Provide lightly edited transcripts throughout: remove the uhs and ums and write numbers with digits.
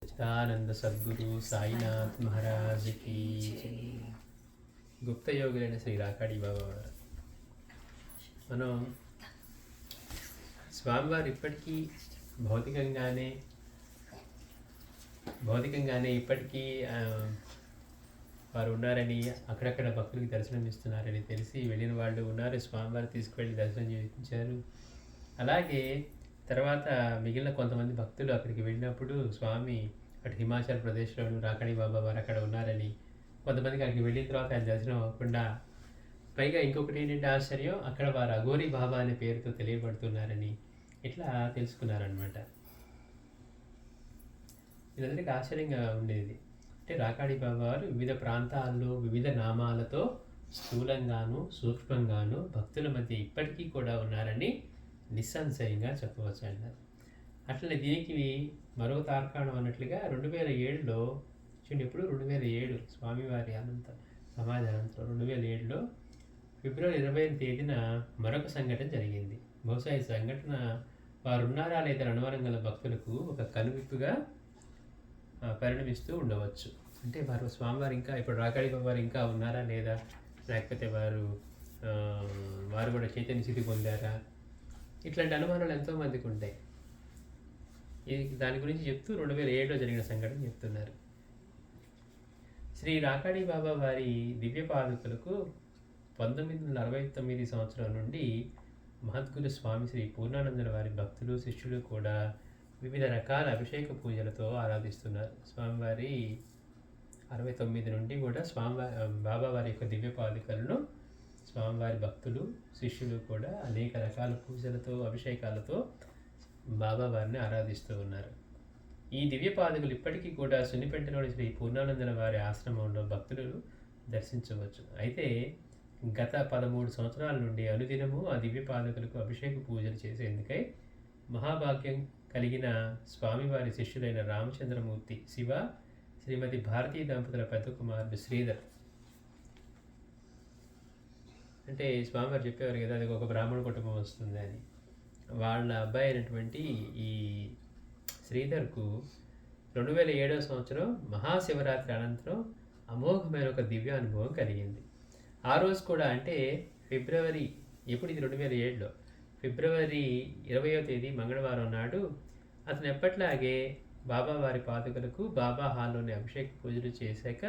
సచిదానంద సద్గురు సాయినాథ్ మహారాజ్ కి జై. గుప్త యోగులైన శ్రీ రాకాడి బాబా వారు. మనం స్వామివారు ఇప్పటికీ భౌతికంగానే ఇప్పటికీ వారు ఉన్నారని, అక్కడక్కడ భక్తులకి దర్శనం ఇస్తున్నారని తెలిసి వెళ్ళిన వాళ్ళు ఉన్నారు. స్వామివారు తీసుకువెళ్ళి దర్శనం చేయించారు. అలాగే తర్వాత మిగిలిన కొంతమంది భక్తులు అక్కడికి వెళ్ళినప్పుడు స్వామి అటు హిమాచల్ ప్రదేశ్లోను రాకాడి బాబా వారు అక్కడ ఉన్నారని, కొంతమందికి అక్కడికి వెళ్ళిన తర్వాత ఆయన దర్శనం అవ్వకుండా, పైగా ఇంకొకటి ఏంటంటే ఆశ్చర్యం, అక్కడ వారు అఘోరి బాబా అనే పేరుతో తెలియబడుతున్నారని ఇట్లా తెలుసుకున్నారనమాట. ఇదందరికీ ఆశ్చర్యంగా ఉండేది. అంటే రాకాడి బాబా వారు వివిధ ప్రాంతాల్లో వివిధ నామాలతో స్థూలంగాను సూక్ష్మంగాను భక్తుల మధ్య ఇప్పటికీ కూడా ఉన్నారని నిస్సంశయంగా చెప్పవచ్చు అన్నారు. అట్లనే దీనికి మరో తార్కాణం అన్నట్లుగా 2007లో చూడండి, ఇప్పుడు 2007 స్వామివారి సమాధి అనంతరం 2007లో ఫిబ్రవరి 20వ తేదీన మరొక సంఘటన జరిగింది. బహుశా ఈ సంఘటన వారు ఉన్నారా లేదా అనుమానం గల భక్తులకు ఒక కనువిప్పుగా పరిణమిస్తూ ఉండవచ్చు. అంటే వారు స్వామివారు ఇంకా ఇప్పుడు రాకాడి బాబా వారు ఇంకా ఉన్నారా లేదా, లేకపోతే వారు కూడా చైతన్య స్థితి పొందారా, ఇట్లాంటి అనుమానాలు ఎంతోమందికి ఉంటాయి. దాని గురించి చెప్తూ 2007లో జరిగిన సంఘటన చెప్తున్నారు. శ్రీ రాకాడి బాబా వారి దివ్య పాదుకలకు 1969 సంవత్సరం నుండి మహద్గురు స్వామి శ్రీ పూర్ణానందుల వారి భక్తులు శిష్యులు కూడా వివిధ రకాల అభిషేక పూజలతో ఆరాధిస్తున్నారు. స్వామివారి 69 నుండి కూడా బాబా వారి యొక్క దివ్య పాదుకలను స్వామివారి భక్తులు శిష్యులు కూడా అనేక రకాల పూజలతో అభిషేకాలతో బాబా వారిని ఆరాధిస్తూ ఉన్నారు. ఈ దివ్య పాదుకలు ఇప్పటికీ కూడా సున్నిపెంటలోని శ్రీ పూర్ణానందుల వారి ఆశ్రమంలో భక్తులు దర్శించవచ్చు. అయితే గత 13 సంవత్సరాల నుండి అనుదినము ఆ దివ్య పాదుకలకు అభిషేక పూజలు చేసేందుకై మహాభాగ్యం కలిగిన స్వామివారి శిష్యులైన రామచంద్రమూర్తి శివ, శ్రీమతి భారతీ దంపతుల పెద్ద కుమారుడు శ్రీధర్, అంటే స్వామివారు చెప్పేవారు కదా, అది ఒక బ్రాహ్మణ కుటుంబం వస్తుంది అని, వాళ్ళ అబ్బాయి అయినటువంటి ఈ శ్రీధర్కు 2007వ సంవత్సరం మహాశివరాత్రి అనంతరం అమోఘమైన ఒక దివ్య అనుభవం కలిగింది. ఆ రోజు కూడా, అంటే ఫిబ్రవరి, ఎప్పుడు ఇది 2007లో ఫిబ్రవరి 20వ తేదీ మంగళవారం నాడు అతను ఎప్పట్లాగే బాబా వారి పాదుకలకు బాబా హాల్లోని అభిషేక పూజలు చేశాక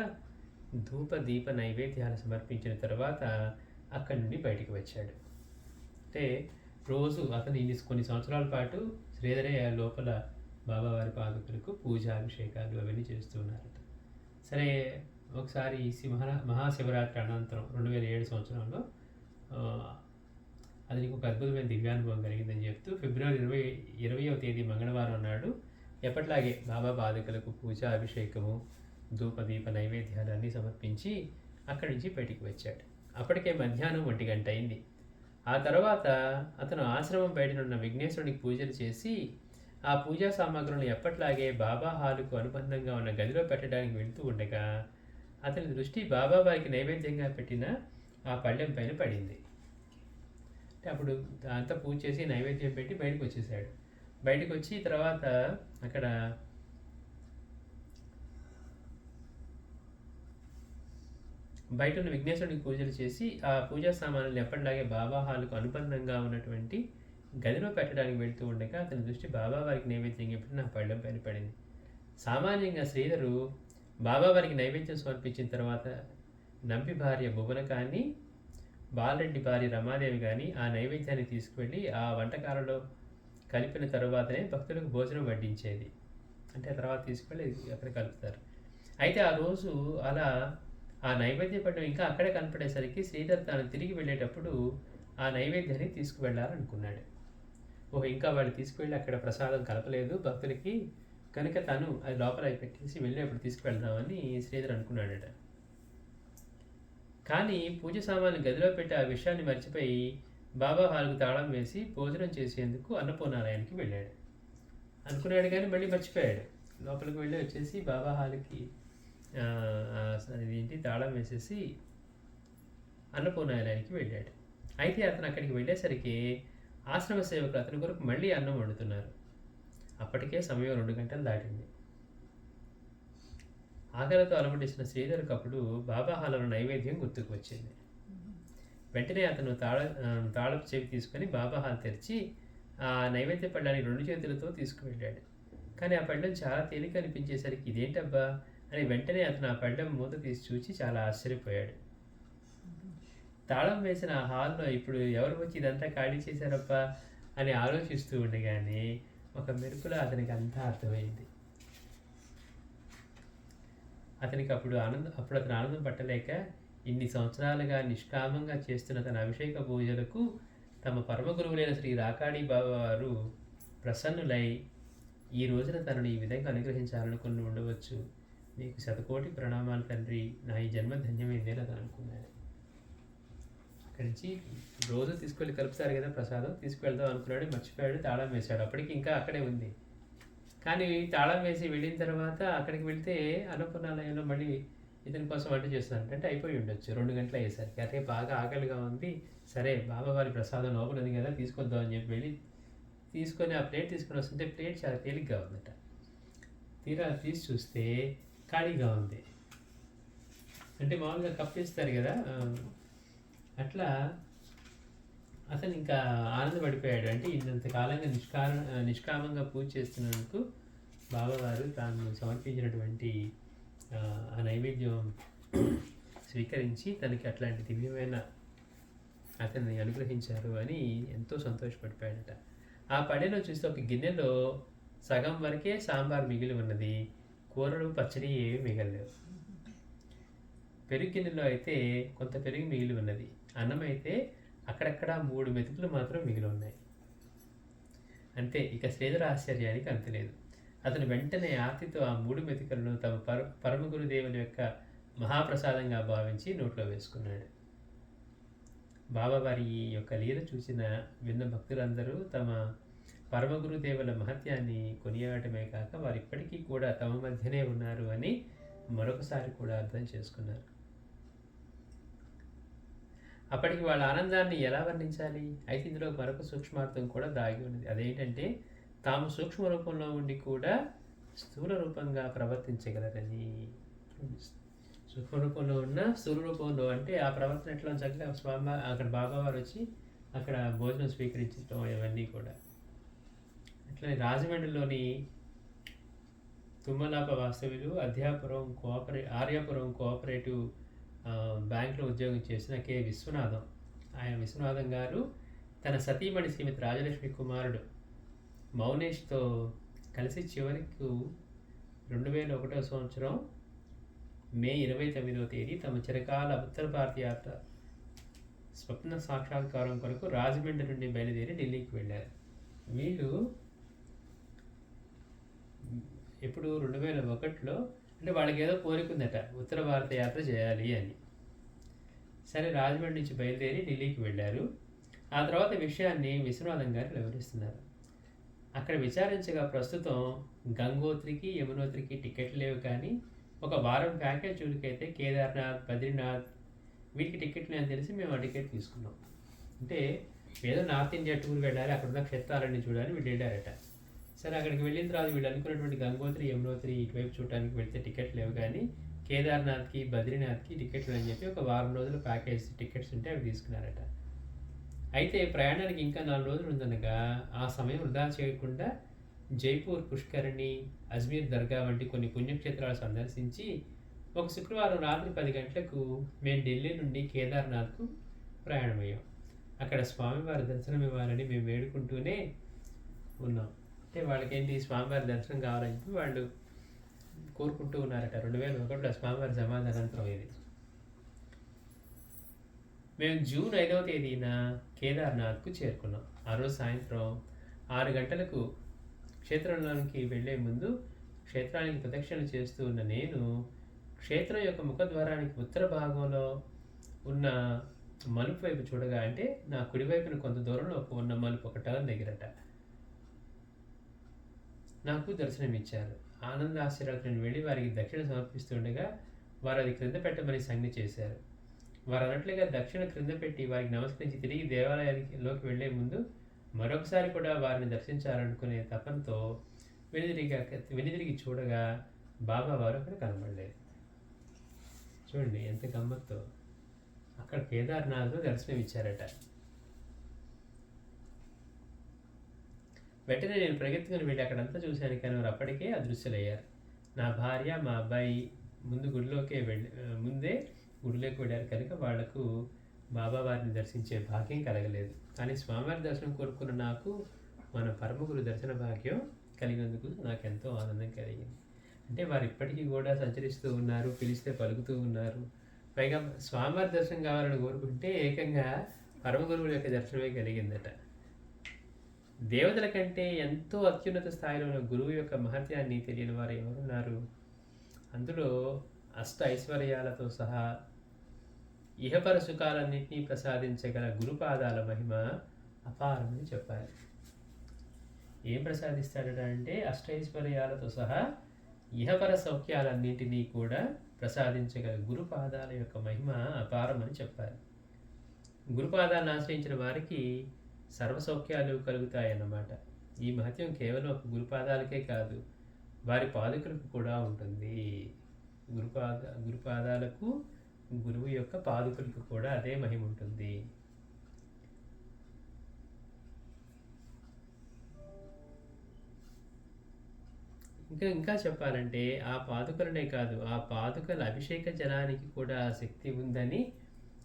ధూప దీప నైవేద్యాలు సమర్పించిన తర్వాత అక్కడి నుండి బయటికి వచ్చాడు. అంటే రోజు అతను కొన్ని సంవత్సరాల పాటు శ్రీధరే లోపల బాబావారి పాదుకలకు పూజ అభిషేకాలు అవన్నీ చేస్తున్నారట. సరే, ఒకసారి మహాశివరాత్రి అనంతరం 2007 సంవత్సరంలో అది నీకు ఒక అద్భుతమైన దివ్యానుభవం కలిగిందని చెప్తూ ఫిబ్రవరి 20వ తేదీ మంగళవారం నాడు ఎప్పట్లాగే బాబా పాదుకలకు పూజ అభిషేకము ధూపదీప నైవేద్యాలు అన్నీ సమర్పించి అక్కడి నుంచి బయటికి వచ్చాడు. అప్పటికే మధ్యాహ్నం 1 గంట అయింది. ఆ తర్వాత అతను ఆశ్రమం బయటనున్న విఘ్నేశ్వరునికి పూజలు చేసి ఆ పూజా సామాగ్రులను ఎప్పట్లాగే బాబా హాలుకు అనుబంధంగా ఉన్న గదిలో పెట్టడానికి వెళ్తూ ఉండగా అతని దృష్టి బాబా వారికి నైవేద్యంగా పెట్టిన ఆ పళ్ళెం పైన పడింది. అంటే అప్పుడు అంతా పూజ చేసి నైవేద్యం పెట్టి బయటకు వచ్చేసాడు. బయటకు వచ్చి తర్వాత అక్కడ బయట ఉన్న విఘ్నేశ్వరునికి పూజలు చేసి ఆ పూజా సామాన్లు ఎప్పటిలాగే బాబా హాలుకు అనుబంధంగా ఉన్నటువంటి గదిలో పెట్టడానికి వెళ్తూ ఉండగా అతని దృష్టి బాబా వారికి నైవేద్యం ఎప్పుడు నా పళ్ళెం పైన పడింది. సామాన్యంగా శ్రీధరు బాబా వారికి నైవేద్యం సమర్పించిన తర్వాత నంపి భార్య భువన కానీ బాలరెడ్డి భార్య రమాదేవి కానీ ఆ నైవేద్యాన్ని తీసుకువెళ్ళి ఆ వంటకాలలో కలిపిన తరువాతనే భక్తులకు భోజనం వడ్డించేది. అంటే తర్వాత తీసుకువెళ్ళి అక్కడ కలుపుతారు. అయితే ఆ రోజు అలా ఆ నైవేద్య పట్టం ఇంకా అక్కడే కనపడేసరికి శ్రీధర్ తాను తిరిగి వెళ్ళేటప్పుడు ఆ నైవేద్యాన్ని తీసుకువెళ్ళాలనుకున్నాడు. ఇంకా వాళ్ళు తీసుకువెళ్ళి అక్కడ ప్రసాదం కలపలేదు భక్తులకి, కనుక తను అది లోపల పెట్టేసి వెళ్ళేప్పుడు తీసుకువెళ్దామని శ్రీధర్ అనుకున్నాడట. కానీ పూజ సామాన్లు గదిలో పెట్టి ఆ విషయాన్ని మర్చిపోయి బాబా హాల్కు తాళం వేసి భోజనం చేసేందుకు అన్నపూర్ణాలయానికి వెళ్ళాడు. అనుకున్నాడు కానీ మళ్ళీ మర్చిపోయాడు. లోపలికి వెళ్ళి వచ్చేసి బాబా హాల్కి తాళం వేసేసి అన్నపూర్ణాలయానికి వెళ్ళాడు. అయితే అతను అక్కడికి వెళ్ళేసరికి ఆశ్రమ సేవకులు అతని కొరకు మళ్ళీ అన్నం వండుతున్నారు. అప్పటికే సమయం 2 గంటలు దాటింది. ఆకలితో అలమటిస్తున్న శ్రీధర్కు అప్పుడు బాబా హాలలో నైవేద్యం గుర్తుకు వచ్చింది. వెంటనే అతను తాళపు చెవి తీసుకొని బాబా హాల్ తెరిచి ఆ నైవేద్య పళ్ళాన్ని 2 చేతులతో తీసుకువెళ్ళాడు. కానీ ఆ పళ్ళెం చాలా తేలిక అనిపించేసరికి ఇదేంటబ్బా అని వెంటనే అతను ఆ పళ్ళెం మూత తీసి చూచి చాలా ఆశ్చర్యపోయాడు. తాళం వేసిన ఆ హాల్లో ఇప్పుడు ఎవరు వచ్చి ఇదంతా ఖాళీ చేశారబ్బా అని ఆలోచిస్తూ ఉండగానే ఒక మెరుపులో అతనికి అంతా అర్థమైంది. అప్పుడు అతను ఆనందం పట్టలేక ఇన్ని సంవత్సరాలుగా నిష్కామంగా చేస్తున్న తన అభిషేక పూజలకు తమ పరమ గురువులైన శ్రీ రాకాడి బాబా వారు ప్రసన్నులై ఈ రోజున తనను ఈ విధంగా అనుగ్రహించాలనుకుని ఉండవచ్చు. నీకు శతకోటి ప్రణామాలు తండ్రి, నా ఈ జన్మ ధన్యమైంది అని అతను అనుకున్నాడు. అక్కడి నుంచి రోజు తీసుకెళ్ళి కలుపుతారు కదా ప్రసాదం, తీసుకువెళ్దాం అనుకున్నాడు, మర్చిపోయాడు, తాళం వేశాడు. అప్పటికి ఇంకా అక్కడే ఉంది. కానీ తాళం వేసి వెళ్ళిన తర్వాత అక్కడికి వెళ్తే అన్నపూర్ణాలయంలో మళ్ళీ ఇతని కోసం వంట చేస్తున్నాడు. అంటే అయిపోయి ఉండొచ్చు 2 గంటలు అయ్యేసరికి. అదే బాగా ఆకలిగా ఉంది, సరే బాబావారి ప్రసాదం లోపల ఉంది కదా తీసుకొద్దాం అని చెప్పి వెళ్ళి తీసుకొని ఆ ప్లేట్ తీసుకొని వస్తుంటే ప్లేట్ చాలా తేలిగ్గా ఉందట. తీరా తీసి చూస్తే ఖాళీగా ఉంది. అంటే మామూలుగా కప్పు ఇస్తారు కదా, అట్లా అతను ఇంకా ఆనందపడిపోయాడు. అంటే ఇంతకాలంగా నిష్కామంగా పూజ చేస్తున్నందుకు బాబావారు తాను సమర్పించినటువంటి ఆ నైవేద్యం స్వీకరించి తనకి అట్లాంటి దివ్యమైన అతన్ని అనుగ్రహించారు అని ఎంతో సంతోషపడిపోయాడట. ఆ పడేలో చూస్తే ఒక గిన్నెలో సగం వరకే సాంబార్ మిగిలి ఉన్నది, కూరలు పచ్చడి ఏవి మిగలలేవు. పెరుగు గిన్నెలో అయితే కొంత పెరుగు మిగిలి ఉన్నది, అన్నం అయితే అక్కడక్కడ 3 మెతుకులు మాత్రం మిగిలి ఉన్నాయి. అంతే, ఇక శ్రీధర ఆశ్చర్యానికి అంతులేదు. అతను వెంటనే ఆర్తితో ఆ 3 మెతుకులను తమ పరమ గురుదేవుని యొక్క మహాప్రసాదంగా భావించి నోట్లో వేసుకున్నాడు. బాబావారి యొక్క లీల విన్న భక్తులందరూ తమ పరమ గురుదేవుల మహత్యాన్ని కొనియాడమే కాక వారు ఇప్పటికీ కూడా తమ మధ్యనే ఉన్నారు అని మరొకసారి కూడా అర్థం చేసుకున్నారు. అప్పటికి వాళ్ళ ఆనందాన్ని ఎలా వర్ణించాలి? అయితే ఇందులో మరొక సూక్ష్మార్థం కూడా దాగి ఉన్నది. అదేంటంటే తాము సూక్ష్మ రూపంలో ఉండి కూడా స్థూల రూపంగా ప్రవర్తించగలరని. సూక్ష్మ రూపంలో ఉన్న స్థూల రూపంలో అంటే ఆ ప్రవర్తన ఎట్లా చక్కగా స్వామి అక్కడ బాబావారు వచ్చి అక్కడ భోజనం స్వీకరించడం ఇవన్నీ కూడా. అట్లనే రాజమండ్రిలోని తుమ్మలాప వాస్తవ్యులు ఆర్యాపురం కోఆపరేటివ్ బ్యాంక్లో ఉద్యోగం చేసిన కె విశ్వనాథం. ఆయన విశ్వనాథం గారు తన సతీమణి శ్రీమతి రాజలక్ష్మి కుమారుడు మౌనేష్తో కలిసి చివరికి 2001 సంవత్సరం మే 29వ తేదీ తమ చిరకాల ఉత్తర భారత యాత్ర స్వప్న సాక్షాత్కారం కొరకు రాజమండ్రి నుండి బయలుదేరి ఢిల్లీకి వెళ్ళారు. వీళ్ళు ఎప్పుడు 2001లో అంటే వాళ్ళకి ఏదో కోరికుందట ఉత్తర భారత యాత్ర చేయాలి అని. సరే రాజమండ్రి నుంచి బయలుదేరి ఢిల్లీకి వెళ్ళారు. ఆ తర్వాత విషయాన్ని విశ్వనాథం గారు వివరిస్తున్నారు. అక్కడ విచారించగా ప్రస్తుతం గంగోత్రికి యమునోత్రికి టికెట్లు లేవు, కానీ ఒక వారం ప్యాకేజ్ చూడికైతే కేదార్నాథ్, బద్రీనాథ్ వీటికి టికెట్లు అని తెలిసి మేము ఆ టికెట్ తీసుకున్నాం. అంటే ఏదో నార్త్ ఇండియా టూర్ వెళ్ళాలి, అక్కడ ఉన్న క్షేత్రాలన్నీ చూడాలి వీళ్ళు వెళ్ళారట. సరే అక్కడికి వెళ్ళిన తర్వాత వీళ్ళు అనుకున్నటువంటి గంగోత్రి, యమునోత్రి ఇటువైపు చూడడానికి వెళ్తే టికెట్లు లేవు, కానీ కేదార్నాథ్కి, బద్రీనాథ్కి టికెట్లు అని చెప్పి ఒక వారం రోజుల ప్యాకేజ్ టికెట్స్ ఉంటే అవి తీసుకున్నారట. అయితే ప్రయాణానికి ఇంకా 4 రోజులు ఉందనగా ఆ సమయం వృధా చేయకుండా జైపూర్ పుష్కరిణి, అజ్మీర్ దర్గా వంటి కొన్ని పుణ్యక్షేత్రాలు సందర్శించి ఒక శుక్రవారం రాత్రి 10 గంటలకు మేము ఢిల్లీ నుండి కేదార్నాథ్కు ప్రయాణమయ్యాం. అక్కడ స్వామివారి దర్శనం ఇవ్వాలని మేము వేడుకుంటూనే ఉన్నాం. అంటే వాళ్ళకేంటి స్వామివారి దర్శనం కావాలని చెప్పి వాళ్ళు కోరుకుంటూ ఉన్నారట. 2001లో స్వామివారి సమాధానాంతరం ఇది. మేము జూన్ 5వ తేదీన కేదార్నాథ్కు చేరుకున్నాం. ఆ రోజు సాయంత్రం 6 గంటలకు క్షేత్రంలోనికి వెళ్లే ముందు క్షేత్రానికి ప్రదక్షిణలు చేస్తూ ఉన్న నేను క్షేత్రం యొక్క ముఖద్వారానికి ఉత్తర భాగంలో ఉన్న మలుపు వైపు చూడగా, అంటే నా కుడివైపున కొంత దూరంలో ఉన్న మలుపు ఒక టర్న్ దగ్గరట నాకు దర్శనమిచ్చారు. ఆనంద ఆశ్చర్యాలకు నేను వెళ్ళి వారికి దక్షిణ సమర్పిస్తుండగా వారు అది క్రింద పెట్టమని సంజ్ఞ చేశారు. వారు అన్నట్లుగా దక్షిణ క్రింద పెట్టి వారికి నమస్కరించి తిరిగి దేవాలయానికి వెళ్లే ముందు మరొకసారి కూడా వారిని దర్శించాలనుకునే తపనతో వెనుదిరిగి చూడగా బాబా వారు అక్కడ కనబడలేదు. చూడండి ఎంత గమ్మత్తు. అక్కడ కేదార్నాథ్లో దర్శనం ఇచ్చారట. వెంటనే నేను పరిగెత్తుకుని వెళ్ళి అక్కడంతా చూశాను, కానీ వారు అప్పటికే అదృశ్యులయ్యారు. నా భార్య మా అబ్బాయి ముందే గుడిలోకి వెళ్ళారు కనుక వాళ్లకు బాబా వారిని దర్శించే భాగ్యం కలగలేదు. కానీ స్వామివారి దర్శనం కోరుకున్న నాకు మన పరమగురు దర్శన భాగ్యం కలిగినందుకు నాకు ఎంతో ఆనందం కలిగింది. అంటే వారు ఇప్పటికీ కూడా సంచరిస్తూ ఉన్నారు, పిలిస్తే పలుకుతూ ఉన్నారు. పైగా స్వామివారి దర్శనం కావాలని కోరుకుంటే ఏకంగా పరమగురువుల యొక్క దర్శనమే కలిగిందట. దేవతల కంటే ఎంతో అత్యున్నత స్థాయిలో ఉన్న గురువు యొక్క మహత్యాన్ని తెలియని వారు ఎవరున్నారు? అందులో అష్ట ఐశ్వర్యాలతో సహా ఇహపర సుఖాలన్నింటినీ ప్రసాదించగల గురుపాదాల మహిమ అపారమని చెప్పాలి. ఏం ప్రసాదిస్తాడట అంటే అష్టైశ్వర్యాలతో సహా ఇహపర సౌఖ్యాలన్నింటినీ కూడా ప్రసాదించగల గురుపాదాల యొక్క మహిమ అపారమని చెప్పాలి. గురుపాదాలను ఆశ్రయించిన వారికి సర్వసౌఖ్యాలు కలుగుతాయన్నమాట. ఈ మహత్యం కేవలం ఒక గురుపాదాలకే కాదు, వారి పాదుకులకు కూడా ఉంటుంది. గురుపాదాలకు, గురువు యొక్క పాదుకులకు కూడా అదే మహిమ ఉంటుంది. ఇంకా చెప్పాలంటే ఆ పాదుకలనే కాదు, ఆ పాదుకల అభిషేక జలానికి కూడా శక్తి ఉందని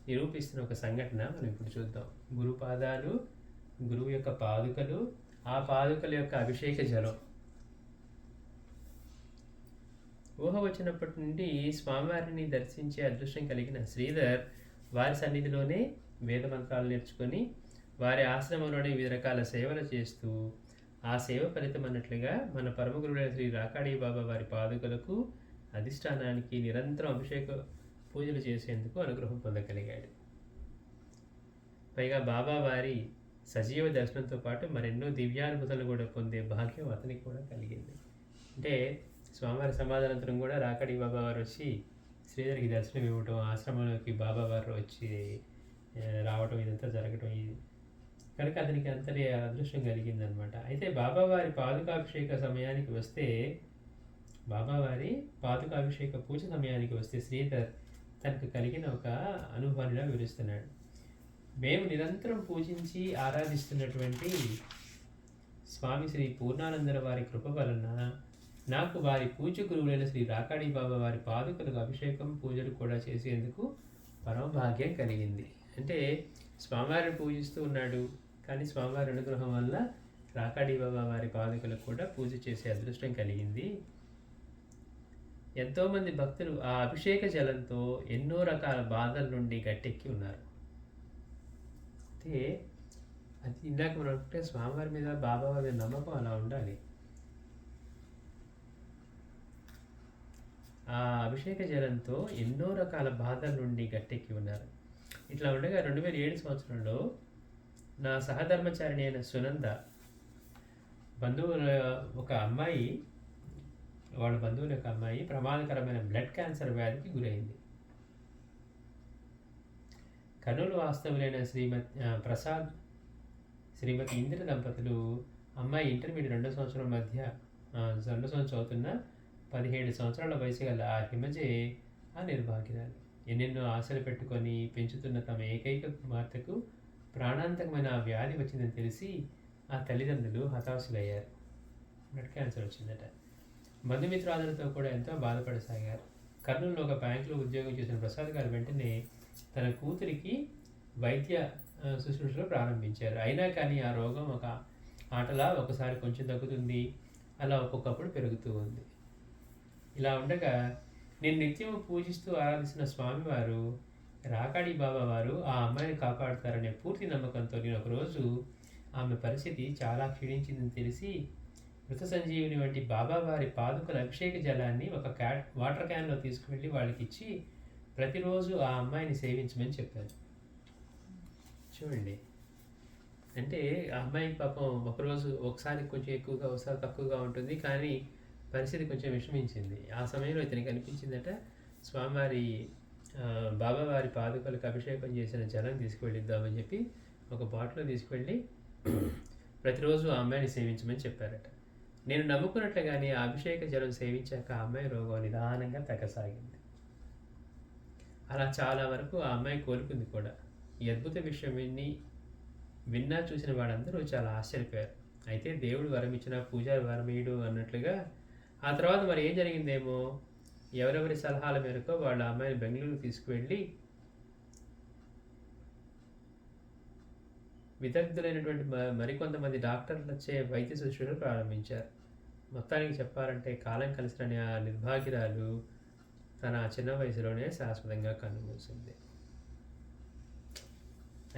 నిరూపిస్తున్న ఒక సంఘటన మనం ఇప్పుడు చూద్దాం. గురుపాదాలు, గురువు యొక్క పాదుకలు, ఆ పాదుకల యొక్క అభిషేక జలం. ఊహ వచ్చినప్పటి నుండి స్వామివారిని దర్శించే అదృష్టం కలిగిన శ్రీధర్ వారి సన్నిధిలోనే వేద మంత్రాలు నేర్చుకొని వారి ఆశ్రమంలోనే వివిధ రకాల సేవలు చేస్తూ ఆ సేవ ఫలితం అన్నట్లుగా మన పరమగురుడైన శ్రీ రాకాడి బాబా వారి పాదుకలకు, అధిష్టానానికి నిరంతరం అభిషేక పూజలు చేసేందుకు అనుగ్రహం పొందగలిగాడు. పైగా బాబా వారి సజీవ దర్శనంతో పాటు మరెన్నో దివ్యానుభూతులు కూడా పొందే భాగ్యం అతనికి కూడా కలిగింది. అంటే స్వామివారి సమాధానంతరం కూడా రాకాడి బాబా వారు వచ్చి శ్రీధర్కి దర్శనం ఇవ్వటం, ఆశ్రమంలోకి బాబా వారు వచ్చి రావటం, ఇదంతా జరగటం, కనుక అతనికి అంతటి అదృష్టం కలిగిందనమాట. అయితే బాబావారి పాదుకాభిషేక సమయానికి వస్తే, బాబావారి పాదుకాభిషేక పూజ సమయానికి వస్తే శ్రీధర్ తనకు కలిగిన ఒక అనుభవాన్ని వివరిస్తున్నాడు. మేము నిరంతరం పూజించి ఆరాధిస్తున్నటువంటి స్వామి శ్రీ పూర్ణానందర వారి కృప వలన నాకు వారి పూజ్య గురువులైన శ్రీ రాకాడి బాబా వారి పాదుకలకు అభిషేకం, పూజలు కూడా చేసేందుకు పరమభాగ్యం కలిగింది. అంటే స్వామివారిని పూజిస్తూ ఉన్నాడు, కానీ స్వామివారి అనుగ్రహం వల్ల రాకాడి బాబా వారి పాదుకలకు కూడా పూజ చేసే అదృష్టం కలిగింది. ఎంతోమంది భక్తులు ఆ అభిషేక జలంతో ఎన్నో రకాల బాధల నుండి గట్టెక్కి ఉన్నారు. అయితే అది ఇందాక మనం అంటే స్వామివారి మీద, బాబా వారి మీద నమ్మకం అలా ఉండాలి. ఆ అభిషేక జలంతో ఎన్నో రకాల బాధల నుండి గట్టెక్కి ఉన్నారు. ఇట్లా ఉండగా 2007 సంవత్సరంలో నా సహధర్మచారిణి అయిన సునంద ఒక అమ్మాయి, వాళ్ళ బంధువుల యొక్క అమ్మాయి ప్రమాదకరమైన బ్లడ్ క్యాన్సర్ వ్యాధికి గురైంది. కర్నూలు వాస్తవులైన శ్రీమతి ఇందిర దంపతులు అమ్మాయి ఇంటర్మీడియట్ 2వ సంవత్సరం చదువుతున్న 17 సంవత్సరాల వయసు గల ఆ హిమజే ఆ నిర్భాగ్యురాలు. ఎన్నెన్నో ఆశలు పెట్టుకొని పెంచుతున్న తమ ఏకైక కుమార్తెకు ప్రాణాంతకమైన ఆ వ్యాధి వచ్చిందని తెలిసి ఆ తల్లిదండ్రులు హతాశులయ్యారు. బ్లడ్ క్యాన్సర్ వచ్చిందట. బంధుమిత్రాదులతో కూడా ఎంతో బాధపడసాగారు. కర్నూలులో ఒక బ్యాంకులో ఉద్యోగం చేసిన ప్రసాద్ గారు వెంటనే తన కూతురికి వైద్య శుశ్రూషలు ప్రారంభించారు. అయినా కానీ ఆ రోగం ఒక ఆటలా ఒకసారి కొంచెం తగ్గుతుంది, అలా ఒక్కొక్కప్పుడు పెరుగుతూ ఉంది. ఇలా ఉండగా నేను నిత్యం పూజిస్తూ ఆరాధిస్తున్న స్వామివారు రాకాడి బాబా వారు ఆ అమ్మాయిని కాపాడుతారనే పూర్తి నమ్మకంతో నేను ఒకరోజు ఆమె పరిస్థితి చాలా క్షీణించిందని తెలిసి మృత సంజీవిని వంటి బాబా వారి పాదుకల అభిషేక జలాన్ని ఒక వాటర్ క్యాన్లో తీసుకువెళ్ళి వాళ్ళకి ఇచ్చి ప్రతిరోజు ఆ అమ్మాయిని సేవించమని చెప్పాను. చూడండి, అంటే ఆ అమ్మాయికి పాపం ఒకరోజు ఒకసారి కొంచెం ఎక్కువగా, ఒకసారి తక్కువగా ఉంటుంది, కానీ పరిస్థితి కొంచెం విషమించింది. ఆ సమయంలో ఇతనికి అనిపించిందట, స్వామివారి బాబావారి పాదుకలకు అభిషేకం చేసిన జలం తీసుకువెళ్ళిద్దామని చెప్పి ఒక బాటిల్లో తీసుకువెళ్ళి ప్రతిరోజు ఆ అమ్మాయిని సేవించమని చెప్పారట. నేను నమ్ముకున్నట్లుగానే ఆ అభిషేక జలం సేవించాక ఆ అమ్మాయి రోగం నిదానంగా తగ్గసాగింది. అలా చాలా వరకు ఆ అమ్మాయి కోలుకుంది కూడా. ఈ అద్భుత విషయం విన్నా చూసిన వాళ్ళందరూ చాలా ఆశ్చర్యపోయారు. అయితే దేవుడు వరం ఇచ్చిన పూజారి వరమీయుడు అన్నట్లుగా ఆ తర్వాత మరి ఏం జరిగిందేమో ఎవరెవరి సలహాల మేరకు వాళ్ళ అమ్మాయిని బెంగళూరు తీసుకువెళ్ళి విదగ్ధులైనటువంటి మరికొంతమంది డాక్టర్లచే వైద్య శుశ్రూషలు ప్రారంభించారు. మొత్తానికి చెప్పాలంటే కాలం కలిసిన ఆ నిర్భాగ్యురాలు తన చిన్న వయసులోనే శాశ్వతంగా కన్నుమూసింది.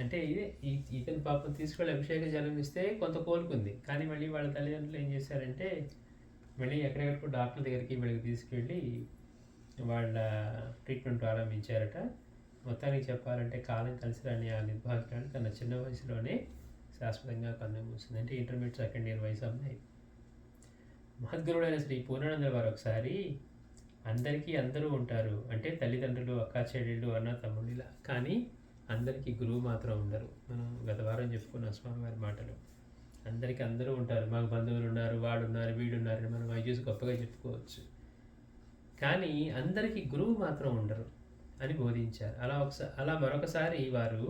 అంటే ఇదే ఇతని పాపం తీసుకెళ్ళి అభిషేక జలం ఇస్తే కొంత కోలుకుంది. కానీ మళ్ళీ వాళ్ళ తల్లిదండ్రులు ఏం చేశారంటే మళ్ళీ ఎక్కడెక్కడికో డాక్టర్ దగ్గరికి వీళ్ళకి తీసుకెళ్ళి వాళ్ళ ట్రీట్మెంట్ ప్రారంభించారట. మొత్తానికి చెప్పాలంటే కాలం కలిసి రాని ఆ నిర్భాగ్యాన్ని తన చిన్న వయసులోనే శాశ్వతంగా కన్నుమూసింది. అంటే ఇంటర్మీడియట్ సెకండ్ ఇయర్ వయసు అమ్మాయి. మహద్గురుడైన శ్రీ పూర్ణానంద వారు ఒకసారి అందరికీ అందరూ ఉంటారు, అంటే తల్లిదండ్రులు, అక్కా చెల్లెళ్ళు, అన్న తమ్ముళ్ళిలా, కానీ అందరికీ గురువు మాత్రం ఉండరు. మనం గత వారం చెప్పుకున్న స్వామివారి మాటలు. అందరికీ అందరూ ఉంటారు, మాకు బంధువులు ఉన్నారు, వాడు ఉన్నారు, వీడు ఉన్నారని మనం అవి చూసి గొప్పగా చెప్పుకోవచ్చు. కానీ అందరికీ గురువు మాత్రం ఉండరు అని బోధించారు. అలా మరొకసారి వారు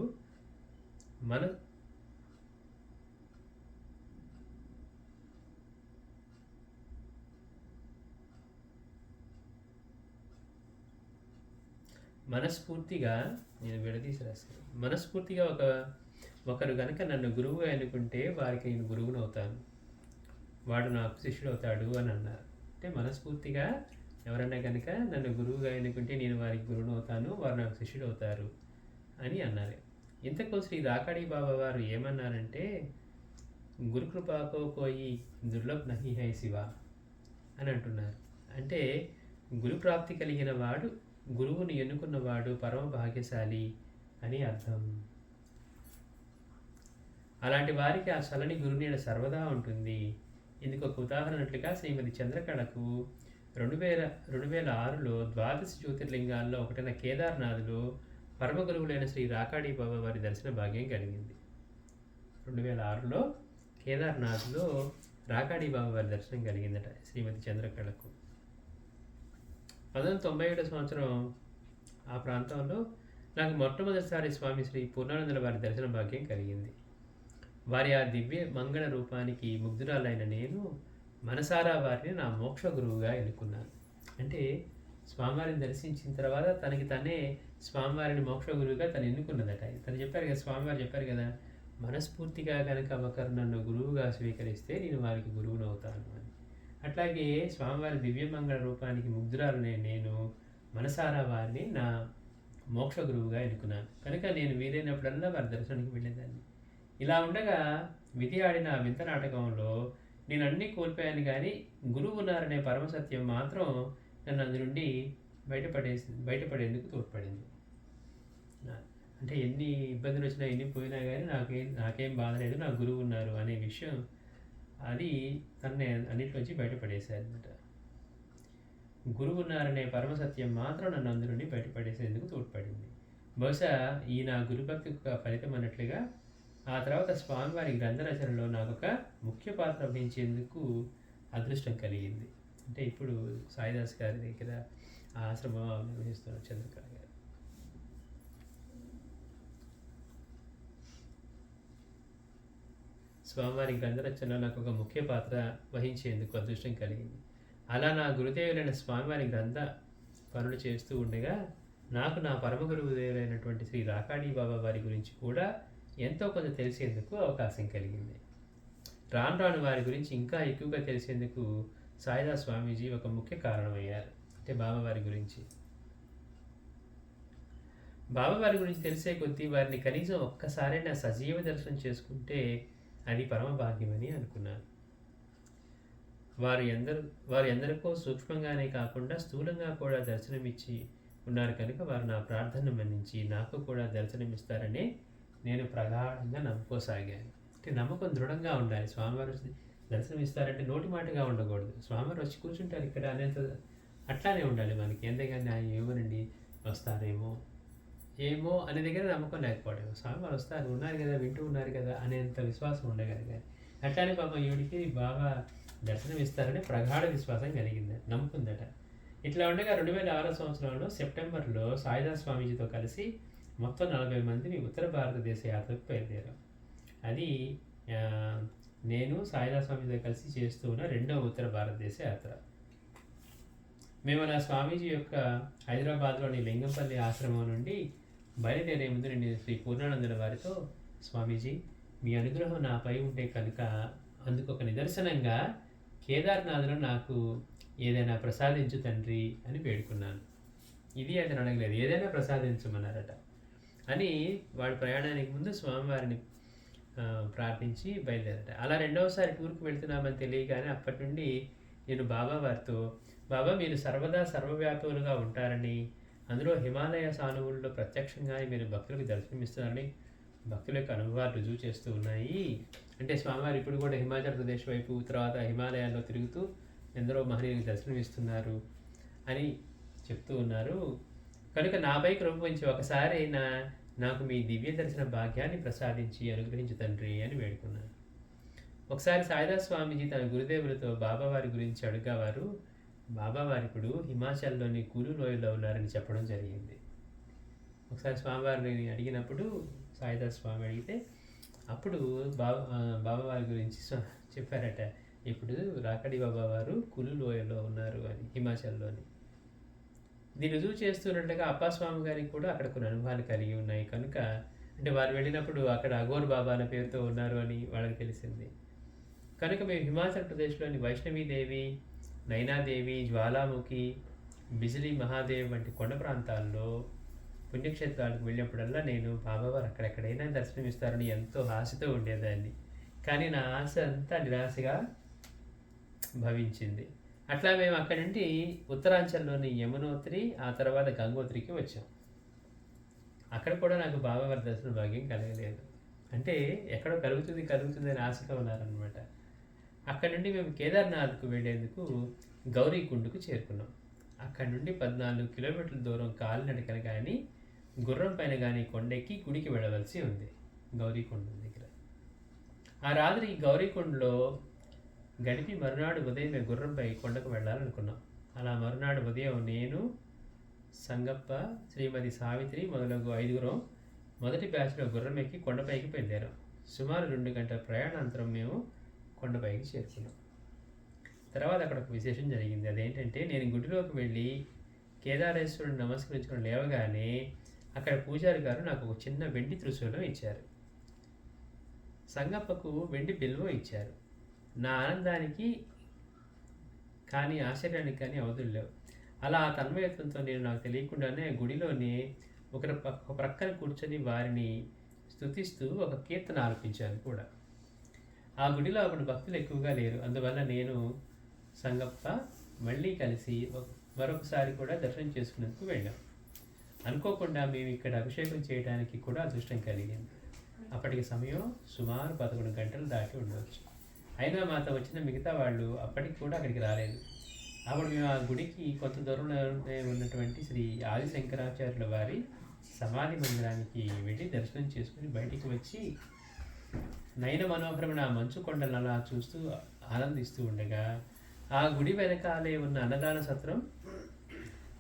మనస్ఫూర్తిగా నేను విడదీసి రాశాను. మనస్ఫూర్తిగా ఒకరు కనుక నన్ను గురువుగా ఎన్నుకుంటే వారికి నేను గురువును అవుతాను, వాడు నాకు శిష్యుడు అవుతాడు అని అన్నారు. అంటే మనస్ఫూర్తిగా ఎవరన్నా కనుక నన్ను గురువుగా ఎన్నుకుంటే నేను వారికి గురువును అవుతాను, వారు నాకు శిష్యుడు అవుతారు అని అన్నారు. ఇంతకు శ్రీ రాకాడి బాబా వారు ఏమన్నారంటే, గురుకృపాకో కోయి దుర్లభ్ నహి హై శివ అని అంటున్నారు. అంటే గురు ప్రాప్తి కలిగిన వాడు, గురువుని ఎన్నుకున్నవాడు పరమ భాగ్యశాలి అని అర్థం. అలాంటి వారికి ఆ చలని గురునీడ సర్వదా ఉంటుంది. ఇందుకు ఒక ఉదాహరణట్లుగా శ్రీమతి చంద్రకళకు 2006లో ద్వాదశ జ్యోతిర్లింగాల్లో ఒకటైన కేదార్నాథ్లో పరమ గురువులైన శ్రీ రాకాడి బాబా వారి దర్శన భాగ్యం కలిగింది. 2006లో కేదార్నాథ్లో రాకాడి బాబా వారి దర్శనం కలిగిందట శ్రీమతి చంద్రకళకు. 1997 సంవత్సరం ఆ ప్రాంతంలో నాకు మొట్టమొదటిసారి స్వామి శ్రీ పూర్ణానందుల వారి దర్శన భాగ్యం కలిగింది. వారి ఆ దివ్య మంగళ రూపానికి ముగ్ధురాలైన నేను మనసారా వారిని నా మోక్ష గురువుగా ఎన్నుకున్నాను. అంటే స్వామివారిని దర్శించిన తర్వాత తనకి తనే స్వామివారిని మోక్ష గురువుగా తను ఎన్నుకున్నదట. తను చెప్పారు కదా, స్వామివారు చెప్పారు కదా, మనస్ఫూర్తిగా కనుక ఒకరు నన్ను గురువుగా స్వీకరిస్తే నేను వారికి గురువును అవుతాను అని. అట్లాగే స్వామివారి దివ్యమంగళ రూపానికి ముగ్ధురాలనే నేను మనసారా వారిని నా మోక్ష గురువుగా ఎన్నుకున్నాను. కనుక నేను వీలైనప్పుడల్లా వారి దర్శనానికి వెళ్ళేదాన్ని. ఇలా ఉండగా విధి ఆడిన ఆ వింత నాటకంలో నేను అన్నీ కోల్పోయాను, కానీ గురువు ఉన్నారనే పరమసత్యం మాత్రం నన్ను అందు నుండి బయటపడేందుకు తోడ్పడింది. అంటే ఎన్ని ఇబ్బందులు వచ్చినా, ఎన్ని పోయినా కానీ నాకేం బాధ లేదు, నా గురువు ఉన్నారు అనే విషయం, అది తనని అన్నింటిలోంచి బయటపడేశారనమాట. గురువు ఉన్నారనే పరమసత్యం మాత్రం నన్ను అందు నుండి బయటపడేసేందుకు తోడ్పడింది. బహుశా ఈ నా గురుభక్తి ఫలితం అన్నట్లుగా ఆ తర్వాత స్వామివారి గ్రంథ రచనలో నాకు ఒక ముఖ్య పాత్ర వహించేందుకు అదృష్టం కలిగింది. అంటే ఇప్పుడు సాయిదాస్ గారి దగ్గర ఆశ్రమం నిర్వహిస్తున్న చంద్రకళ గారు. స్వామివారి గ్రంథ రచనలో నాకు ఒక ముఖ్య పాత్ర వహించేందుకు అదృష్టం కలిగింది. అలా నా గురుదేవులైన స్వామివారి గ్రంథ పనులు చేస్తూ ఉండగా నాకు నా పరమ గురుదేవులైనటువంటి శ్రీ రాకాడి బాబా వారి గురించి కూడా ఎంతో కొంత తెలిసేందుకు అవకాశం కలిగింది. రాను వారి గురించి ఇంకా ఎక్కువగా తెలిసేందుకు సాయిదాస్ స్వామీజీ ఒక ముఖ్య కారణమయ్యారు. అంటే బాబావారి గురించి తెలిసే కొద్దీ వారిని కనీసం ఒక్కసారైనా సజీవ దర్శనం చేసుకుంటే అది పరమ భాగ్యమని అనుకున్నాను. వారు ఎందరికో సూక్ష్మంగానే కాకుండా స్థూలంగా కూడా దర్శనమిచ్చి ఉన్నారు కనుక వారు నా ప్రార్థనను మన్నించి నాకు కూడా దర్శనమిస్తారని నేను ప్రగాఢంగా నమ్ముకోసాగాను. అంటే నమ్మకం దృఢంగా ఉండాలి. స్వామివారు దర్శనమిస్తారంటే నోటి మాటగా ఉండకూడదు. స్వామివారు వచ్చి కూర్చుంటారు ఇక్కడ అనేంత అట్లానే ఉండాలి మనకి. ఎందుకంటే ఆయన ఏమోనండి వస్తారేమో ఏమో అనే దగ్గర నమ్మకం లేకపోవడం. స్వామివారు వస్తారు, ఉన్నారు కదా, వింటూ ఉన్నారు కదా అనేంత విశ్వాసం ఉండగలిగారు. అట్లానే పాపం ఈవిడికి బాగా దర్శనం ఇస్తారని ప్రగాఢ విశ్వాసం కలిగింది, నమ్ముకుందట. ఇట్లా ఉండగా 2006 సంవత్సరంలో సెప్టెంబర్లో సాయిదాస్ స్వామీజీతో కలిసి మొత్తం 40 మందిని ఉత్తర భారతదేశ యాత్రకు బయలుదేరాం. అది ఆ, నేను సాయిదాస్ స్వామీజీతో కలిసి చేస్తూ ఉన్న రెండవ ఉత్తర భారతదేశ యాత్ర. మేము నా స్వామీజీ యొక్క హైదరాబాద్లోని లింగంపల్లి ఆశ్రమం నుండి బయలుదేరే ముందు నేను శ్రీ పూర్ణానందుల వారితో, స్వామీజీ మీ అనుగ్రహం నాపై ఉంటే కనుక అందుకు ఒక నిదర్శనంగా కేదార్నాథ్లో నాకు ఏదైనా ప్రసాదించు తండ్రి అని వేడుకున్నాను. ఇది అతను అడగలేదు, ఏదైనా ప్రసాదించమన్నారట. అని వాడు ప్రయాణానికి ముందు స్వామివారిని ప్రార్థించి బయలుదేరట. అలా రెండవసారి టూర్కి వెళ్తున్నామని తెలియగానే అప్పటి నుండి నేను బాబా వారితో, బాబా మీరు సర్వదా సర్వవ్యాపకులుగా ఉంటారని, అందులో హిమాలయ సానువుల్లో ప్రత్యక్షంగా మీరు భక్తులకు దర్శనమిస్తున్నారని భక్తుల యొక్క అనుభవాలు రుజువు చేస్తూ ఉన్నాయి. అంటే స్వామివారు ఇప్పుడు కూడా హిమాచల్ ప్రదేశ్ వైపు తర్వాత హిమాలయాల్లో తిరుగుతూ ఎందరో మహనీయులకు దర్శనమిస్తున్నారు అని చెప్తూ ఉన్నారు. కనుక నాపై కృప ఉంచి ఒకసారి నాకు మీ దివ్య దర్శన భాగ్యాన్ని ప్రసాదించి అనుగ్రహించు తండ్రి అని వేడుకున్నాను. ఒకసారి సాయిదాస్ స్వామీజీ తన గురుదేవులతో బాబావారి గురించి అడిగేవారు. బాబావారి ఇప్పుడు హిమాచల్లోని కులు లోయలో ఉన్నారని చెప్పడం జరిగింది. ఒకసారి స్వామివారిని అడిగినప్పుడు సాయిదాస్ స్వామి అడిగితే అప్పుడు బాబావారి గురించి చెప్పారట, ఇప్పుడు రాకడి బాబావారు కులు లోయలో ఉన్నారు అని, హిమాచల్లోని. దీన్ని రుజువు చేస్తున్నట్లుగా అప్పాస్వామి గారికి కూడా అక్కడ కొన్ని అనుభవాలు కలిగి ఉన్నాయి. కనుక అంటే వారు వెళ్ళినప్పుడు అక్కడ అఘోర్ బాబా అనే పేరుతో ఉన్నారు అని వాళ్ళకి తెలిసింది. కనుక మేము హిమాచల్ ప్రదేశ్లోని వైష్ణవీదేవి, నైనాదేవి, జ్వాలాముఖి, బిజిలీ మహాదేవ్ వంటి కొండ ప్రాంతాల్లో పుణ్యక్షేత్రాలకు వెళ్ళినప్పుడల్లా నేను బాబావారు అక్కడెక్కడైనా దర్శనమిస్తారని ఎంతో ఆశతో ఉండేదాన్ని. కానీ నా ఆశ అంతా నిరాశగా భవించింది. అట్లా మేము అక్కడి నుండి ఉత్తరాంచల్లోని యమునోత్రి, ఆ తర్వాత గంగోత్రికి వచ్చాం. అక్కడ కూడా నాకు బాబావారి దర్శన భాగ్యం కలగలేదు. అంటే ఎక్కడో కలుగుతుంది అని ఆశగా ఉన్నారనమాట. అక్కడి నుండి మేము కేదార్నాథ్కు వెళ్ళేందుకు గౌరీకుండుకు చేరుకున్నాం. అక్కడి నుండి 14 కిలోమీటర్ల దూరం కాలినడకన కానీ గుర్రం పైన కానీ కొండెక్కి గుడికి వెళ్ళవలసి ఉంది గౌరీకొండ దగ్గర. ఆ రాత్రి గౌరీకొండలో గడిపి మరునాడు ఉదయమే గుర్రంపై కొండకు వెళ్ళాలనుకున్నాం. అలా మరునాడు ఉదయం నేను, సంగప్ప, శ్రీమతి సావిత్రి మొదలగు 5 మొదటి బ్యాచ్లో గుర్రం ఎక్కి కొండపైకి బయలుదేరాం. సుమారు 2 గంటల ప్రయాణాంతరం మేము కొండపైకి చేరుకున్నాం. తర్వాత అక్కడ ఒక విశేషం జరిగింది. అదేంటంటే నేను గుడిలోకి వెళ్ళి కేదారేశ్వరుని నమస్కరించుకుని లేవగానే అక్కడ పూజారి గారు నాకు ఒక చిన్న వెండి త్రిశూలం ఇచ్చారు. సంగప్పకు వెండి బిల్వం ఇచ్చారు. నా ఆనందానికి కానీ ఆశ్చర్యానికి కానీ అవధులు లేవు. అలా ఆ తన్మయత్వంతో నేను నాకు తెలియకుండానే గుడిలోనే ఒక ప్రక్కన కూర్చొని వారిని స్తుతిస్తూ ఒక కీర్తన ఆలపించాను కూడా. ఆ గుడిలో అప్పుడు భక్తులు ఎక్కువగా లేరు. అందువల్ల నేను, సంగప్ప మళ్ళీ కలిసి మరొకసారి కూడా దర్శనం చేసుకునేందుకు వెళ్ళాం. అనుకోకుండా మేము ఇక్కడ అభిషేకం చేయడానికి కూడా అదృష్టం కలిగింది. అప్పటికి సమయం సుమారు 11 గంటలు దాటి ఉండవచ్చు. అయినా మాతో వచ్చిన మిగతా వాళ్ళు అప్పటికి కూడా అక్కడికి రాలేదు. అప్పుడు మేము ఆ గుడికి కొంత దూరంలో ఉన్నటువంటి శ్రీ ఆది శంకరాచార్యుల వారి సమాధి మందిరానికి వెళ్ళి దర్శనం చేసుకుని బయటికి వచ్చి నయన మనోహరమైన ఆ మంచు కొండలను అలా చూస్తూ ఆనందిస్తూ ఉండగా ఆ గుడి వెనకాలే ఉన్న అన్నదాన సత్రం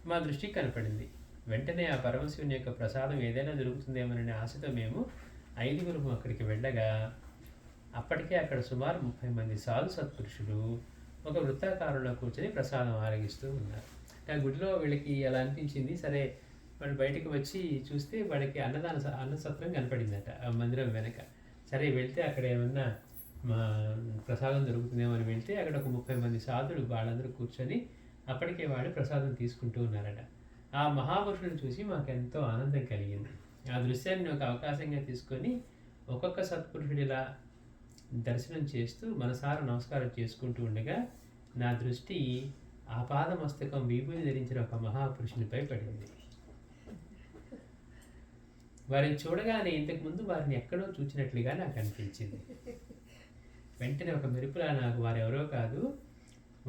మా దృష్టికి కనపడింది. వెంటనే ఆ పరమశివుని యొక్క ప్రసాదం ఏదైనా దొరుకుతుందేమోననే ఆశతో మేము 5 అక్కడికి వెళ్ళగా అప్పటికే అక్కడ సుమారు 30 మంది సాధు సత్పురుషులు ఒక వృత్తాకారంలో కూర్చొని ప్రసాదం ఆరగిస్తూ ఉన్నారు. ఆ గుడిలో వీళ్ళకి అలా అనిపించింది. సరే వాళ్ళు బయటకు వచ్చి చూస్తే వాళ్ళకి అన్నసత్రం కనపడిందట ఆ మందిరం వెనక. సరే వెళ్తే అక్కడ ఏమన్నా మా ప్రసాదం దొరుకుతుందేమో అని వెళ్తే అక్కడ ఒక 30 మంది సాధులు వాళ్ళందరూ కూర్చొని అప్పటికే వాళ్ళు ప్రసాదం తీసుకుంటూ ఉన్నారట. ఆ మహాపురుషులను చూసి మాకు ఎంతో ఆనందం కలిగింది. ఆ దృశ్యాన్ని ఒక అవకాశంగా తీసుకొని ఒక్కొక్క సత్పురుషుడిలా దర్శనం చేస్తూ మనసారా నమస్కారం చేసుకుంటూ ఉండగా నా దృష్టి ఆపాదమస్తకం విభూతి ధరించిన ఒక మహాపురుషునిపై పడింది. వారిని చూడగానే ఇంతకుముందు వారిని ఎక్కడో చూచినట్లుగా నాకు అనిపించింది. వెంటనే ఒక మెరుపులా నాకు వారెవరో కాదు,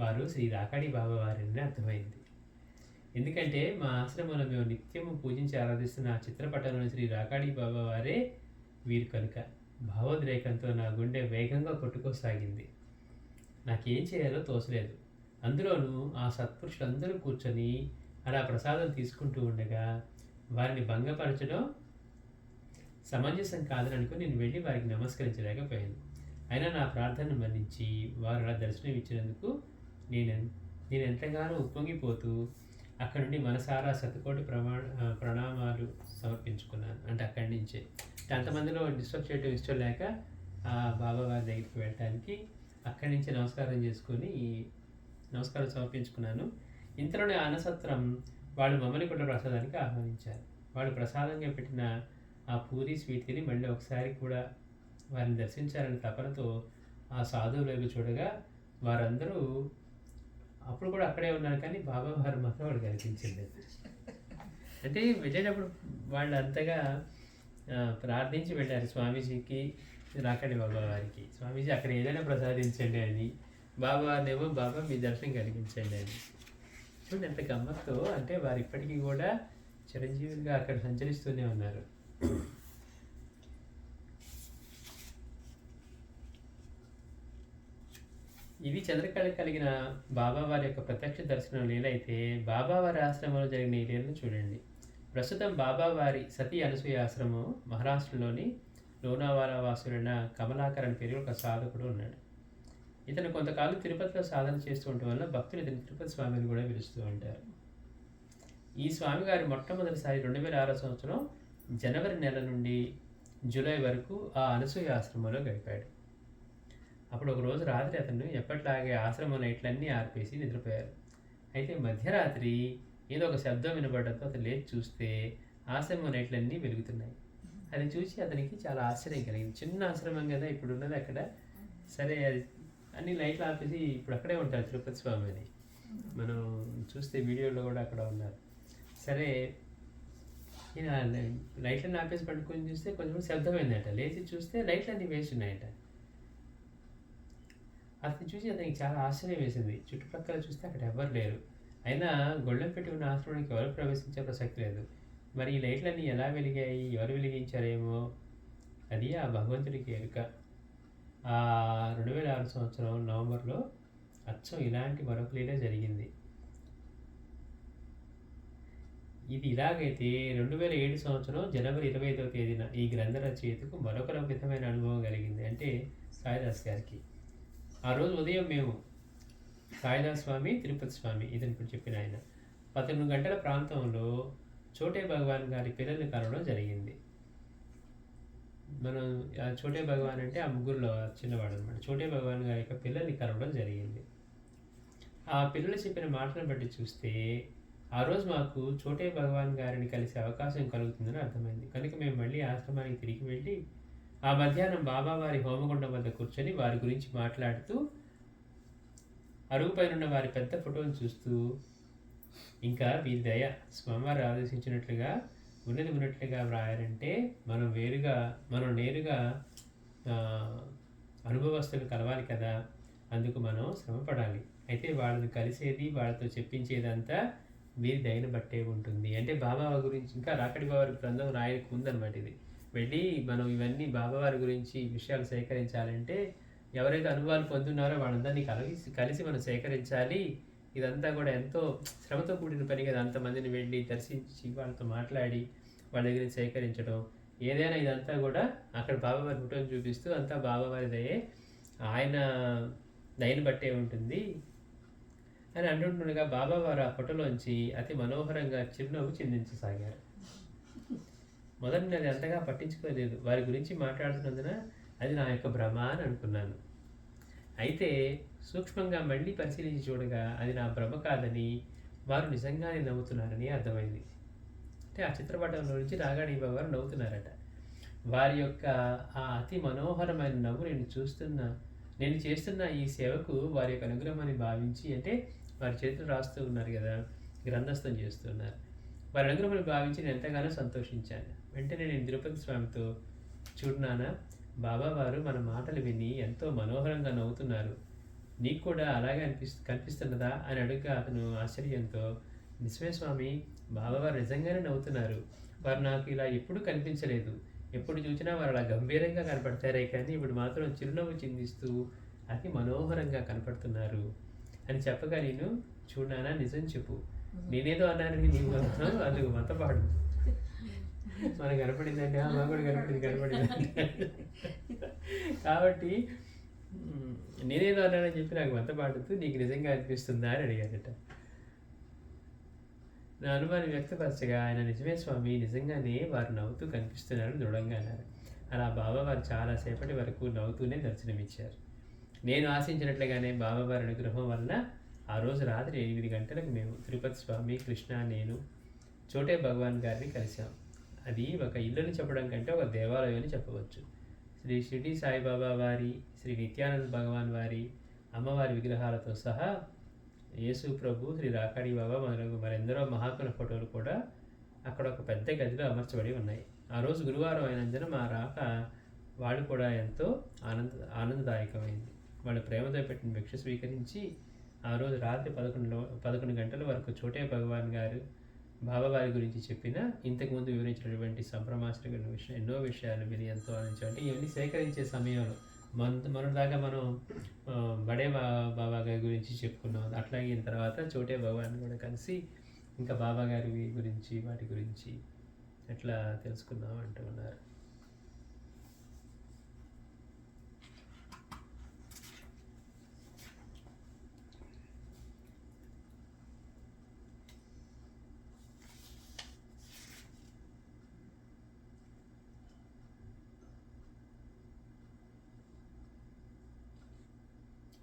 వారు శ్రీ రాకాడి బాబా వారిని అర్థమైంది. ఎందుకంటే మా ఆశ్రమంలో మేము నిత్యము పూజించి ఆరాధిస్తున్న ఆ చిత్రపటంలోని శ్రీ రాకాడి బాబా వారే వీరు కనుక భావోద్రేకంతో నా గుండె వేగంగా కొట్టుకోసాగింది. నాకేం చేయాలో తోచలేదు. అందులోనూ ఆ సత్పురుషులందరూ కూర్చొని అలా ప్రసాదం తీసుకుంటూ ఉండగా వారిని భంగపరచడం సమంజసం కాదని అనుకుని నేను వెళ్ళి వారికి నమస్కరించలేకపోయాను. అయినా నా ప్రార్థనను మన్నించి వారు అలా దర్శనం ఇచ్చినందుకు నేను నేను ఎంతగానో ఉప్పొంగిపోతూ అక్కడి నుండి మనసారా శతకోటి ప్రణామాలు సమర్పించుకున్నాను. అంటే అక్కడి నుంచే అంతమందిలో డిస్టర్బ్ చేయడం ఇష్టం లేక ఆ బాబా వారి దగ్గరికి వెళ్ళటానికి అక్కడి నుంచి నమస్కారం సమర్పించుకున్నాను. ఇంతలోనే అన్నసత్రం వాళ్ళు మమ్మల్ని కూడా ప్రసాదానికి ఆహ్వానించారు. వాళ్ళు ప్రసాదంగా పెట్టిన ఆ పూరి స్వీట్ తిని మళ్ళీ ఒకసారి కూడా వారిని దర్శించాలనే తపనతో ఆ సాధువుల వైపు చూడగా వారందరూ అప్పుడు కూడా అక్కడే ఉన్నారు, కానీ బాబా వారు మాత్రం వాడు కనిపించింది. అంటే వెళ్ళేటప్పుడు వాళ్ళు అంతగా ప్రార్థించి వెళ్ళారు స్వామీజీకి, రాకండి బాబా వారికి, స్వామీజీ అక్కడ ఏదైనా ప్రసాదించండి అని, బాబా వారినేమో బాబా మీ దర్శనం కలిగించండి అని. చూడండి ఎంత గమ్మత్తో, అంటే వారు ఇప్పటికీ కూడా చిరంజీవులుగా అక్కడ సంచరిస్తూనే ఉన్నారు. ఇది చంద్రకళ కలిగిన బాబావారి యొక్క ప్రత్యక్ష దర్శనం లీలైతే, బాబావారి ఆశ్రమంలో జరిగిన ఈ లీలను చూడండి. ప్రస్తుతం బాబావారి సతీ అనసూయ ఆశ్రమం మహారాష్ట్రలోని లోనావాలా వాసులైన కమలాకర్ అని పేరు ఒక సాధకుడు ఉన్నాడు. ఇతను కొంతకాలం తిరుపతిలో సాధన చేస్తూ ఉండటం వల్ల భక్తులు ఇతని తిరుపతి స్వామిని కూడా పిలుస్తూ ఉంటారు. ఈ స్వామిగారు మొట్టమొదటిసారి 2006 సంవత్సరం జనవరి నెల నుండి జూలై వరకు ఆ అనసూయ ఆశ్రమంలో గడిపాడు. అప్పుడు ఒకరోజు రాత్రి అతను ఎప్పట్లాగే ఆశ్రమం లైట్లన్నీ ఆర్పేసి నిద్రపోయారు. అయితే మధ్యరాత్రి ఏదో ఒక శబ్దం వినబడటంతో అతను లేచి చూస్తే ఆశ్రమం లైట్లన్నీ వెలుగుతున్నాయి. అది చూసి అతనికి చాలా ఆశ్చర్యం కలిగింది. చిన్న ఆశ్రమం కదా ఇప్పుడు ఉన్నది అక్కడ, సరే అది అన్ని లైట్లు ఆపేసి ఇప్పుడు అక్కడే ఉంటారు తిరుపతి స్వామి అని మనం చూస్తే వీడియోలో కూడా అక్కడ ఉన్నారు. సరే నేను లైట్లన్నీ ఆపేసి పట్టుకొని చూస్తే కొంచెం శబ్దమైందట. లేచి చూస్తే లైట్లన్నీ వేసి ఉన్నాయట. అతను చూసి అతనికి చాలా ఆశ్చర్యం వేసింది. చుట్టుపక్కల చూస్తే అక్కడ ఎవరు లేరు. అయినా గొళ్ళెం పెట్టి ఉన్న ఆశ్రమానికి ఎవరు ప్రవేశించే ప్రసక్తి లేదు. మరి ఈ లైట్లన్నీ ఎలా వెలిగాయి, ఎవరు వెలిగించారేమో అది ఆ భగవంతుడికి ఎరుక. 2006 సంవత్సరం నవంబర్లో అచ్చం ఇలాంటి మరొక లీల జరిగింది. ఇది ఇలాగైతే 2007 సంవత్సరం జనవరి 25వ తేదీన ఈ గ్రంథ రచయితకు మరొక విధమైన అనుభవం కలిగింది. అంటే సాయిదాస్ గారికి. ఆ రోజు ఉదయం మేము సాయిదాస్ స్వామి, తిరుపతి స్వామి ఇతను ఇప్పుడు చెప్పిన ఆయన 11 గంటల ప్రాంతంలో చోటే భగవాన్ గారి పిల్లల్ని కలవడం జరిగింది. మనం చోటే భగవాన్ అంటే ఆ ముగ్గురులో చిన్నవాడు అనమాట. చోటే భగవాన్ గారి యొక్క పిల్లల్ని కలవడం జరిగింది. ఆ పిల్లలు చెప్పిన మాటలను బట్టి చూస్తే ఆ రోజు మాకు చోటే భగవాన్ గారిని కలిసే అవకాశం కలుగుతుందని అర్థమైంది. కనుక మేము మళ్ళీ ఆశ్రమానికి తిరిగి వెళ్ళి ఆ మధ్యాహ్నం బాబావారి హోమగుండం వద్ద కూర్చొని వారి గురించి మాట్లాడుతూ అరుగుపైనున్న వారి పెద్ద ఫోటోను చూస్తూ, ఇంకా వీరి దయ స్వామివారు ఆదేశించినట్లుగా ఉన్నది ఉన్నట్లుగా వ్రాయారంటే మనం నేరుగా అనుభవస్తులు కలవాలి కదా, అందుకు మనం శ్రమపడాలి. అయితే వాళ్ళని కలిసేది, వాళ్ళతో చెప్పించేదంతా వీరి దయను బట్టే ఉంటుంది. అంటే బాబావారి గురించి ఇంకా రాకడి బాబావారి గ్రంథం రాయకు ఉందన్నమాట. ఇది వెళ్ళి మనం ఇవన్నీ బాబావారి గురించి విషయాలు సేకరించాలంటే ఎవరైతే అనుభవాలు పొందున్నారో వాళ్ళందరినీ కలిసి మనం సేకరించాలి. ఇదంతా కూడా ఎంతో శ్రమతో కూడిన పని కదా. అంతమందిని వెళ్ళి దర్శించి వాళ్ళతో మాట్లాడి వాళ్ళ దగ్గర సేకరించడం, ఏదైనా ఇదంతా కూడా అక్కడ బాబావారి ఫోటోని చూపిస్తూ అంతా బాబావారి దయే, ఆయన దయని బట్టే ఉంటుంది అని అంటుండగా బాబావారు ఆ ఫోటోలోంచి అతి మనోహరంగా చిరునవ్వు చిందించసాగారు. మొదటి నేను అంతగా పట్టించుకోలేదు. వారి గురించి మాట్లాడుతున్నందున అది నా యొక్క భ్రమ అని అనుకున్నాను. అయితే సూక్ష్మంగా మళ్ళీ పరిశీలించి చూడగా అది నా భ్రమ కాదని, వారు నిజంగానే నవ్వుతున్నారని అర్థమైంది. అంటే ఆ చిత్రపటంలో నుంచి రాగాడి బాబావారు నవ్వుతున్నారట. వారి యొక్క ఆ అతి మనోహరమైన నవ్వు నేను చేస్తున్న ఈ సేవకు వారి యొక్క అనుగ్రహం అని భావించి, అంటే వారి చేతులు రాస్తూ ఉన్నారు కదా, గ్రంథస్థం చేస్తున్నారు, వారి అనుగ్రహం భావించి నేను ఎంతగానో సంతోషించాను. వెంటనే నేను తిరుపతి స్వామితో, చూడు నాన్న, బాబావారు మన మాటలు విని ఎంతో మనోహరంగా నవ్వుతున్నారు, నీకు కూడా అలాగే కనిపిస్తున్నదా అని అడుగుగా అతను ఆశ్చర్యంతో, నిజమే స్వామి, బాబావారు నిజంగానే నవ్వుతున్నారు, వారు నాకు ఇలా ఎప్పుడూ కనిపించలేదు, ఎప్పుడు చూసినా వారు అలా గంభీరంగా కనపడతారే కానీ ఇప్పుడు మాత్రం చిరునవ్వు చిందిస్తూ అతి మనోహరంగా కనపడుతున్నారు అని చెప్పగా నేను చూడనా నిజం చెప్పు, నేనేదో అన్నానని నీకు అందుకు మతపాడు, మనకు కనపడిందండి మాకు కూడా కనపడింది కాబట్టి నేనేదో అన్నానని చెప్పి నాకు మతపాడుతూ నీకు నిజంగా అనిపిస్తుందా అని అడిగాడట. నా అనుమానం వ్యక్తపరచగా ఆయన నిజమే స్వామి, నిజంగానే వారు నవ్వుతూ కనిపిస్తున్నారు దృఢంగా అన్నారు. అలా బాబావారు చాలాసేపటి వరకు నవ్వుతూనే దర్శనమిచ్చారు. నేను ఆశించినట్లుగానే బాబావారి అనుగ్రహం వలన ఆ రోజు రాత్రి 8 గంటలకు మేము తిరుపతి స్వామి, కృష్ణ, నేను చోటే భగవాన్ గారిని కలిశాం. అది ఒక ఇల్లుని చెప్పడం కంటే ఒక దేవాలయం అని చెప్పవచ్చు. శ్రీ షిరిడి సాయిబాబా వారి, శ్రీ నిత్యానంద భగవాన్ వారి, అమ్మవారి విగ్రహాలతో సహా యేసు ప్రభు, శ్రీ రాకాడి బాబా మొదలగు మరెందరో మహాత్ముల ఫోటోలు కూడా అక్కడ ఒక పెద్ద గదిలో అమర్చబడి ఉన్నాయి. ఆ రోజు గురువారం అయినందున మా రాక వాళ్ళు కూడా ఎంతో ఆనందదాయకమైంది. వాళ్ళు ప్రేమతో పెట్టిన భిక్ష స్వీకరించి ఆ రోజు రాత్రి 11 గంటల వరకు చోటే భగవాన్ గారు బాబావారి గురించి చెప్పిన, ఇంతకుముందు వివరించినటువంటి సంభ్రమాశ్రమైన ఎన్నో విషయాలు విని ఎంతో ఆనందించాం. అంటే ఇవన్నీ సేకరించే సమయంలో మొన్నటిదాకా మనం బడే బాబా గారి గురించి చెప్పుకున్నాం. అట్లాగే తర్వాత చోటే భగవాన్ కూడా కలిసి ఇంకా బాబా గారి గురించి వాటి గురించి ఎట్లా తెలుసుకుందాం అంటూ ఉన్నారు.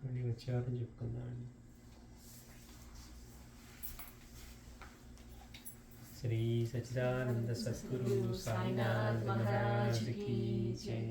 మళ్ళీ వచ్చేవారని చెప్పుకుందామండి. శ్రీ సచ్చిదానంద సద్గురు సాయినాథ్ మహారాజ్ కీ జై.